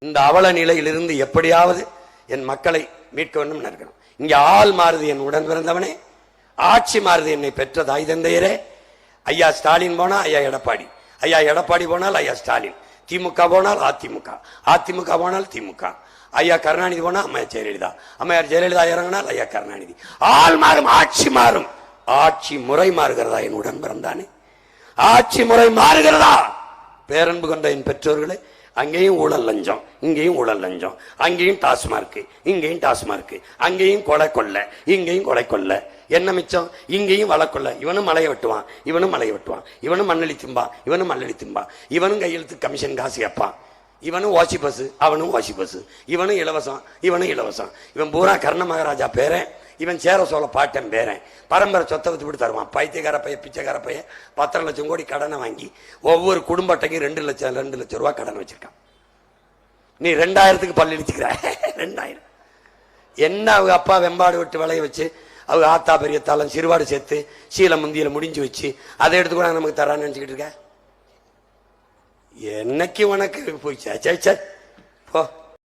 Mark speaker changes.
Speaker 1: இந்த அவல நிலையிலிருந்து எப்படியாவது என் மக்களை மீட்க வேண்டும் இருக்கணும். இங்க ஆள் மாறுது என் உடன் பிறந்தவனே, ஆட்சி மாறுது என்னை பெற்ற தாய் தந்தையரே. ஐயா ஸ்டாலின் போனா ஐயா எடப்பாடி, ஐயா எடப்பாடி போனால் ஐயா ஸ்டாலின், திமுக போனால் அதிமுக, அதிமுக போனால் திமுக, ஐயா கருணாநிதி போனா அம்மையார் ஜெயலலிதா, அம்மையார் ஜெயலலிதா இறங்கினால் ஐயா கருணாநிதி. ஆள் மாறும், ஆட்சி மாறும். ஆட்சி முறை மாறுகிறதா என் உடன் பிறந்தானே? ஆட்சி முறை மாறுகிறதா? பேரன்பு கொண்ட என் பெற்றோர்களே, அங்கேயும் ஊழல் லஞ்சம், இங்கேயும் ஊழல் லஞ்சம், அங்கேயும் டாஸ்மார்க், இங்கேயும் டாஸ்மார்க், அங்கேயும் கொலை கொள்ள, இங்கேயும் கொலை கொள்ள. என்ன மிச்சம்? இங்கேயும் வளர்க்கொள்ள. இவனும் மலையை வெட்டுவான், இவனும் மலையை வெட்டுவான், இவனும் மண்ணளி திம்பான், இவனும் மண்ணளி திம்பான், இவனும் கையெழுத்து கமிஷன் காசு கேட்பான், இவனும் வாசி பஸ், அவனும் வாசி பஸ், இவனும் இலவசம், இவனும் இலவசம். இவன் பூரா கர்ண மகாராஜா பேரன், இவன் சேர சோழ பாட்டன் பேரன். பரம்பரை சொத்தை விட்டு விட்டு தருவான். பைத்தியக்கார பைய, பிச்சைக்கார பைய 10 லட்சம் கோடி கடனை வாங்கி ஒவ்வொரு குடும்ப அட்டைக்கும் 2 லட்சம் ரூபாய் கடன் வச்சிருக்கான். நீ 2000க்கு பள்ளி அடிச்சுக்கிற. 2000 என்ன? அவங்க அப்பா வெம்பாடு விட்டு விளைய வச்சு, அவங்க ஆத்தா பெரியத்தாலும் சிறுவாடு சேர்த்து சீல முந்தியில முடிஞ்சு வச்சு அதை எடுத்து கூட நமக்கு தரான்னு நினைச்சுக்கிட்டு இருக்க. என்னைக்கு உனக்கு போய் போ.